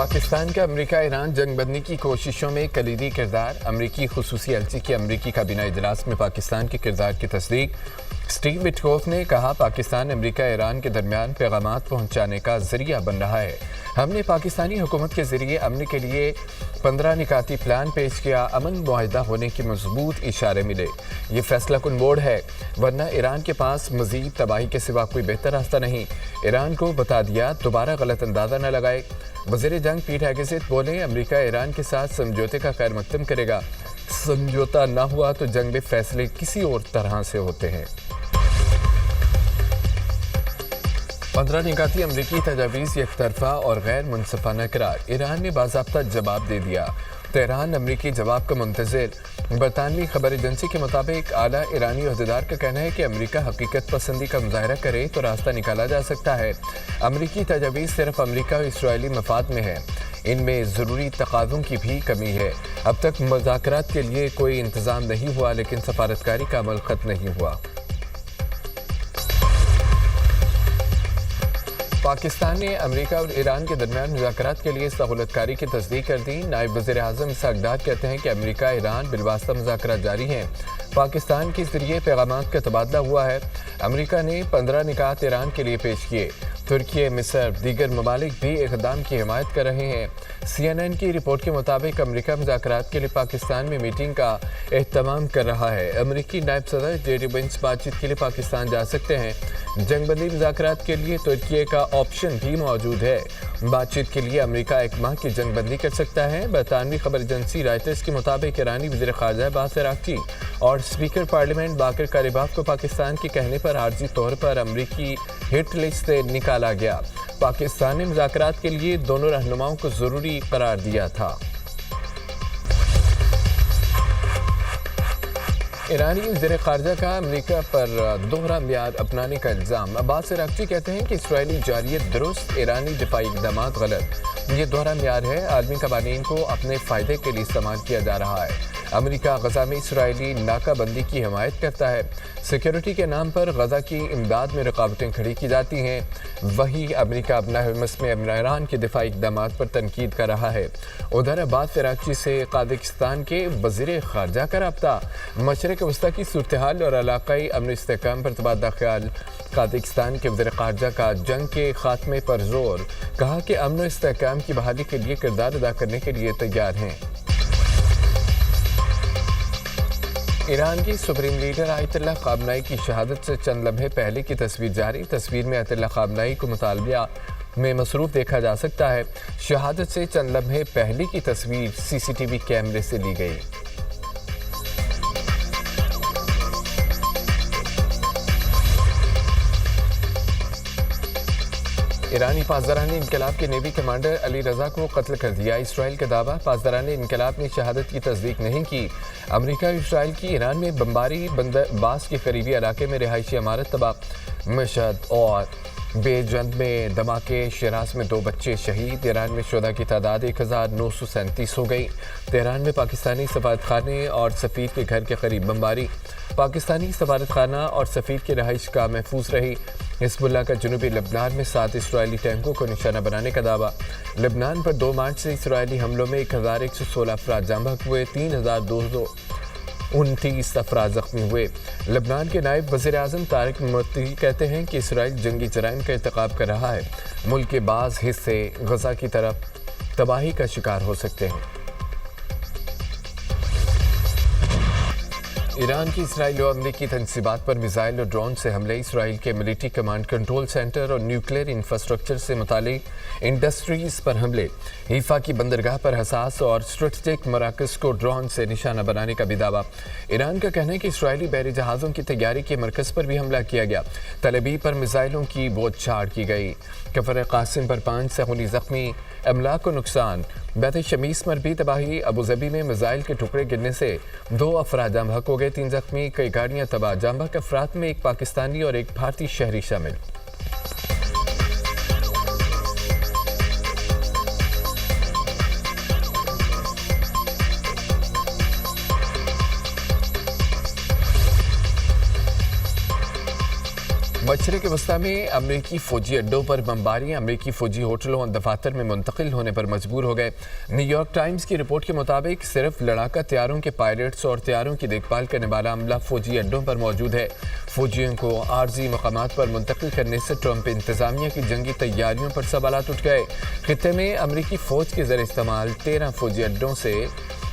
पाकिस्तान का America Iran जंग बंदी की कोशिशों में कलीदी किरदार। अमेरिकी खुसूसी एजेंसी की अमेरिकी काबीना इजलास में पाकिस्तान के किरदार की तस्दीक। स्टीव विटकोफ ने कहा, पाकिस्तान अमेरिका ईरान के दरमियान पैगामात पहुंचाने का जरिया बन रहा है। हमने पाकिस्तानी हुकूमत के जरिए अमन के लिए 15 निकाती प्लान पेश किया। अमन मुआहिदा होने के मजबूत इशारे मिले। ये फैसला कुन मोड़ है, वरना ईरान के पास मजीद तबाही के सिवा कोई बेहतर रास्ता नहीं। ईरान को बता दिया, दोबारा गलत अंदाजा न लगाए। वज़ीर जंग पीट हेगेसेट बोले, अमेरिका ईरान के साथ समझौते का खैर मकदम करेगा। समझौता न हुआ तो जंग में फैसले किसी और तरह से होते हैं। 15 निकाती अमरीकी तजावीज़ एक तरफा और गैर मुनसफाना करार। ईरान ने बाज़ाब्ता जवाब दे दिया। तेहरान अमरीकी जवाब का मुंतज़िर। बरतानवी खबर एजेंसी के मुताबिक आला ईरानी अहदेदार का कहना है कि अमरीका हकीकत पसंदी का मुजाहरा करे तो रास्ता निकाला जा सकता है। अमरीकी तजावीज़ सिर्फ अमरीका और इसराइली मफाद में है, इनमें ज़रूरी तकाज़ों की भी कमी है। अब तक मुज़ाकरात के लिए कोई इंतज़ाम नहीं हुआ, लेकिन सफारतकारी का अमल ख़त्म नहीं हुआ। पाकिस्तान ने अमेरिका और ईरान के दरमियान मुज़ाकरात के लिए सहूलतकारी की तस्दीक कर दी। नायब वज़ीर आज़म इसहाक़ डार कहते हैं कि अमेरिका ईरान बिलवास्ता मुज़ाकरात जारी हैं। पाकिस्तान के ज़रिए पैगामात का तबादला हुआ है। अमेरिका ने 15 निकात ईरान के लिए पेश किए। तुर्की, मिस्र, दीगर ममालिक भी इक़दाम की हिमायत कर रहे हैं। CNN की रिपोर्ट के मुताबिक अमेरिका मुज़ाकरात के लिए पाकिस्तान में मीटिंग का एहतमाम कर रहा है। अमेरिकी नायब सदर JD Vance बातचीत के लिए पाकिस्तान जा सकते हैं। जंगबंदी मुज़ाकरात के लिए तुर्की का ऑप्शन भी मौजूद है। बातचीत के लिए अमेरिका 1 माह की जंगबंदी कर सकता है। बरतानवी खबर एजेंसी रॉयटर्स के मुताबिक ईरानी वज़ीर ख़ारजा अब्बास अराग़ची और स्पीकर पार्लियामेंट बाकर कालिबाफ को पाकिस्तान के कहने पर आर्जी तौर पर अमरीकी हिट लिस्ट से निकाला गया। पाकिस्तान ने मुज़ाकरात के लिए दोनों रहनुमाओं को ज़रूरी करार दिया था। ईरानी वज़ीर ख़ारजा का अमेरिका पर दोहरा म्यार अपनाने का इल्ज़ाम। अब्बास अराग़ची कहते हैं कि इसराइली जारियत दुरुस्त, ईरानी दिफाई इक़दामात गलत। ये दोहरा म्यार है, आलमी कवानीन को अपने फ़ायदे के लिए इस्तेमाल किया जा रहा है। अमेरिका गज़ा में इसराइली नाकाबंदी की हिमायत करता है। सिक्योरिटी के नाम पर गज़ा की इमदाद में रुकावटें खड़ी की जाती हैं। वही अमेरिका अपना हमस में ईरान के दिफाई इक़दामात पर तनकीद कर रहा है। उधर अब्बास अराग़ची से काज़ाकिस्तान के वज़ीर ख़ारजा का रब्ता। मशरिक़ वस्ता की सूरत हाल और इलाक़ाई अमन इस्तेहकाम पर तबादला ख्याल। काज़ाकिस्तान के वज़ीर ख़ारजा का जंग के ख़ात्मे पर जोर। कहा कि अमन इस्तेहकाम की बहाली के लिए किरदार अदा करने के लिए तैयार हैं। ईरान की सुप्रीम लीडर आयतुल्लाह ख़ामनेई की शहादत से चंद लम्हे पहले की तस्वीर जारी। तस्वीर में आयतुल्लाह ख़ामनेई को मुतालबिया में मसरूफ़ देखा जा सकता है। शहादत से चंद लम्हे पहले की तस्वीर CCTV कैमरे से ली गई। ईरानी पासदारानी इनकलाब के नेवी कमांडर अली रज़ा को कत्ल कर दिया। इसराइल का दावा, पासदारानी इनकलाब ने शहादत की तस्दीक नहीं की। अमेरिका और इसराइल की ईरान में बमबारी। बंदर अब्बास के करीबी इलाके में रिहायशी इमारत तबाह। मशहद और बेजंद में धमाके। शिराज में 2 बच्चे शहीद। ईरान में शुहदा की तादाद 1937 हो गई। तेहरान में पाकिस्तानी सफारतखाने और सफ़ीर के घर के करीब बमबारी। पाकिस्तानी सफारतखाना और सफ़ीर की रहाइश का महफूज रही। हिज़्बुल्लाह का जनूबी लबनान में 7 इसराइली टैंकों को निशाना बनाने का दावा। लबनान पर 2 मार्च से इसराइली हमलों में 1116 अफराद जाँ बहक हुए। 3229 अफराद ज़ख्मी हुए। लबनान के नायब वज़ीर आज़म तारिक मुत्तकी कहते हैं कि इसराइल जंगी जराइम का इर्तिकाब कर रहा है। मुल्क के बाज़ हिस्से गज़ा की तरफ तबाही का शिकार हो सकते हैं। ईरान की इसराइल और अमरीकी तनसीबात पर मिसाइल और ड्रोन से हमले। इसराइल के मिलिट्री कमांड कंट्रोल सेंटर और न्यूक्लियर इंफ्रास्ट्रक्चर से मुतालिक इंडस्ट्रीज पर हमले। हीफा की बंदरगाह पर हसास और स्ट्रेटेजिक मराकज़ को ड्रोन से निशाना बनाने का भी दावा। ईरान का कहना है कि इसराइली बहरी जहाज़ों की तैयारी के मरकज़ पर भी हमला किया गया। तल अवीव पर मिसाइलों की बौछार की गई। कफर कासिम पर 5 सहूली ज़ख्मी। अमलाक को नुकसान। बैत शमीस पर भी तबाही। अबू ज़बी में मिसाइल के टुकड़े गिरने से 2 अफराद जाँ बहक हो गए, 3 ज़ख्मी। कई गाड़ियाँ तबाह। जाँ बहक अफराद में 1 पाकिस्तानी और 1 भारतीय शहरी शामिल। मशरक़ वस्ती में अमरीकी फ़ौजी अड्डों पर बमबारी, अमरीकी फ़ौजी होटलों और दफातर में मुंतकिल होने पर मजबूर हो गए। न्यूयॉर्क टाइम्स की रिपोर्ट के मुताबिक सिर्फ लड़ाका तैयारों के पायलट्स और तैयारों की देखभाल करने वाला अमला फ़ौजी अड्डों पर मौजूद है। फ़ौजियों को आर्जी मकामात पर मुंतकिल करने से ट्रंप इंतज़ामिया की जंगी तैयारियों पर सवालात उठ गए। खित्ते में अमरीकी फ़ौज के ज़रिए इस्तेमाल 13 फ़ौजी अड्डों से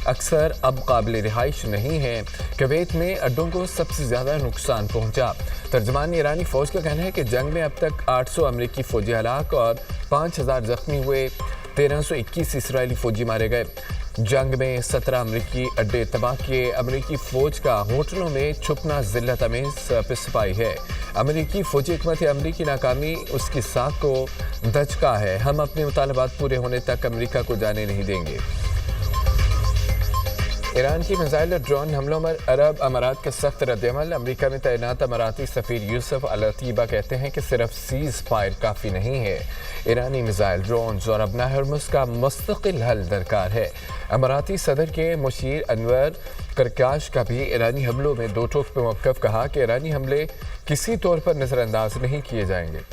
अक्सर अब काबिल रिहाइश नहीं है। कुवैत में अड्डों को सबसे ज़्यादा नुकसान पहुंचा। तर्जमान ईरानी फ़ौज का कहना है कि जंग में अब तक 800 अमरीकी फ़ौजी हलाक और 5000 जख्मी हुए, 1321 इसराइली फ़ौजी मारे गए। जंग में 17 अमरीकी अड्डे तबाह किए। अमरीकी फ़ौज का होटलों में छुपना ज़िल्लत अमेज़ पिसपाई है। अमरीकी फ़ौजी हुकूमत अमली की नाकामी उसकी साख को दचका है। हम अपने मुतालबात पूरे होने तक अमरीका को जाने नहीं देंगे। ईरान की मिसाइल और ड्रोन हमलों पर अरब अमारात का सख्त रद्दअमल। अमरीका में तैनात अमाराती सफ़ीर यूसुफ अल-अतीबा कहते हैं कि सिर्फ सीज़ फायर काफ़ी नहीं है, ईरानी मिसाइल, ड्रोन और अबना हर्मुज़ का मुस्तकिल हल दरकार है। अमाराती सदर के मुशीर अनवर करकाश का भी ईरानी हमलों में दो टोक पे मौक़िफ़, कहा कि ईरानी हमले किसी तौर पर नज़रअंदाज नहीं किए जाएंगे।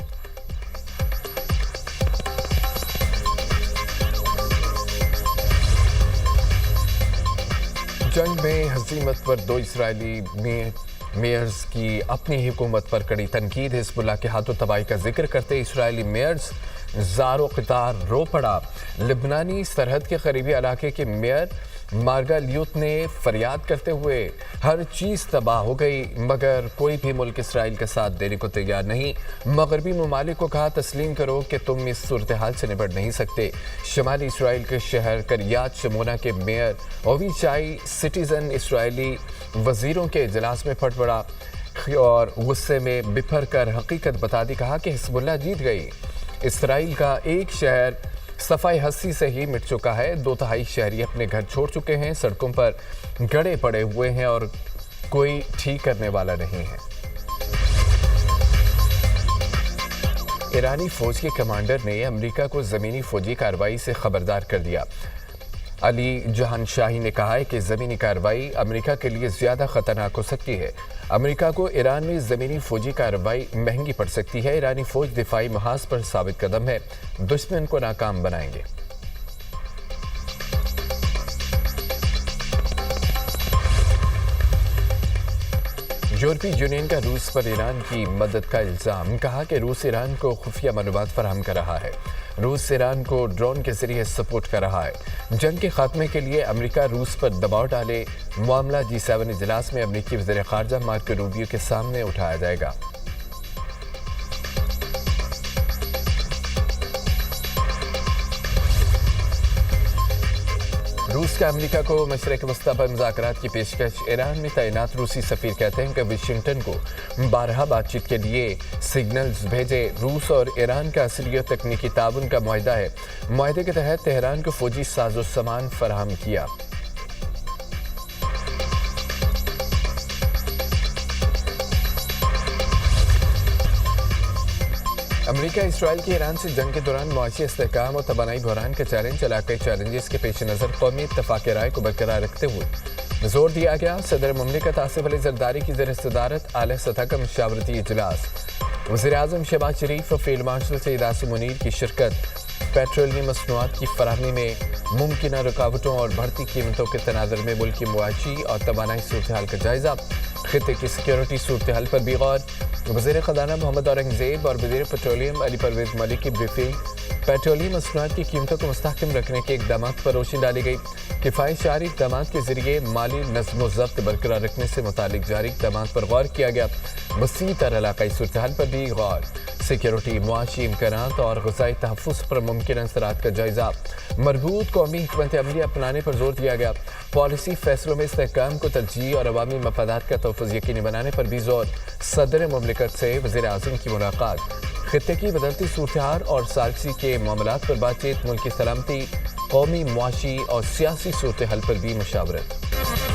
जंग में हज़ीमत पर दो इसराइली मेयर्स की अपनी हुकूमत पर कड़ी तनकीद। हिज़्बुल्लाह के हाथों तबाही का जिक्र करते इसराइली मेयर्स ज़ारो क़तार रो पड़ा। लिबनानी सरहद के करीबी इलाके के मेयर मार्गा लियूत ने फरियाद करते हुए हर चीज़ तबाह हो गई, मगर कोई भी मुल्क इसराइल का साथ देने को तैयार नहीं। मगरबी ममालिक को कहा, तस्लीम करो कि तुम इस सूरत हाल से निपट नहीं सकते। शुमाली इसराइल के शहर करियात शमोना के मेयर ओविचाई सिटीज़न इसराइली वज़ीरों के इजलास में फट पड़ा और गुस्से में बिफर कर हकीकत बता दी। कहा कि हिज़्बुल्लाह जीत गई। इसराइल का एक शहर सफाई हस्सी से ही मिट चुका है। 2/3 शहरी अपने घर छोड़ चुके हैं, सड़कों पर गड़े पड़े हुए हैं और कोई ठीक करने वाला नहीं है। ईरानी फौज के कमांडर ने अमेरिका को ज़मीनी फौजी कार्रवाई से खबरदार कर दिया। अली जहानशाही ने कहा है कि ज़मीनी कार्रवाई अमेरिका के लिए ज़्यादा ख़तरनाक हो सकती है। अमेरिका को ईरान में ज़मीनी फ़ौजी कार्रवाई महंगी पड़ सकती है। ईरानी फ़ौज दिफाई महाज पर साबित कदम है, दुश्मन को नाकाम बनाएंगे। यूरोपीय यूनियन का रूस पर ईरान की मदद का इल्ज़ाम। कहा कि रूस ईरान को खुफिया मालूमात फराहम कर रहा है। रूस ईरान को ड्रोन के जरिए सपोर्ट कर रहा है। जंग के खात्मे के लिए अमेरिका रूस पर दबाव डाले, मामला G7 इजलास में अमेरिकी वज़ीर ख़ारजा मार्को रूबियो के सामने उठाया जाएगा। रूस का अमेरिका को मशरक़ वस्ती पर मुज़ाकरात की पेशकश। ईरान में तैनात रूसी सफ़ीर कहते हैं कि वाशिंगटन को 12 बातचीत के लिए सिग्नल्स भेजे। रूस और ईरान का असली और तकनीकी ताउन का मुआहदा है। मुआहदे के तहत तेहरान को फ़ौजी साजो सामान फराहम किया। अमेरिका इसराइल की ईरान से जंग के दौरान मुआशी इस्तेहकाम और तवानाई बहरान के चैलेंज, इलाकाई चैलेंजेस के पेश नज़र कौमी इत्तफ़ाक़ राय को बरकरार रखते हुए जोर दिया गया। सदर मुमलिकत आसिफ अली ज़रदारी की ज़ेर सदारत आला सतह का मशावरती इजलास। वज़ीर आज़म शहबाज शरीफ और फील्ड मार्शल सईद आसिम मुनीर की शिरकत। पेट्रोलियम मसनूआत की फराहमी में मुमकिन रुकावटों और बढ़ती कीमतों के तनाज़ुर में मुल्क की मुआशी और तवानाई सूरत हाल का जायज़ा। खित्ते की सिक्योरिटी सूरत हाल पर भी गौर। वज़ीर ख़ज़ाना मोहम्मद औरंगज़ेब और वज़ीर पेट्रोलियम अली परवेज़ मलिक की ब्रीफिंग। पेट्रोलियम मसनूआत की कीमतों को मुस्तहकम रखने के इक़दाम पर रोशनी डाली गई। किफ़ायतशारी इक़दाम के ज़रिए माली नज़्म व ज़ब्त बरकरार रखने से मुतालिक जारी इक़दाम पर गौर किया गया। वसी तर इलाक़ाई सूरत हाल पर भी गौर। सिक्योरिटी, मुआशी इम्कानात और ग़िज़ाई तहफ़्फ़ुज़ पर मुमकिन असरात का जायज़ा। मरबूत कौमी हिकमत अमली अपनाने पर जोर दिया गया। पॉलिसी फैसलों में इस्तेहकाम को तरजीह और अवामी मफादात का तहफ़्फ़ुज़ यकीनी बनाने पर भी जोर। सदर मुमलिकत से वज़ीर आज़म की मुलाकात। खित्ते की बदलती सूरत हाल और सालसी के मामलात पर बातचीत। मुल्क की सलामती, कौमी, मुआशी और सियासी सूरत हाल पर भी मुशावरत।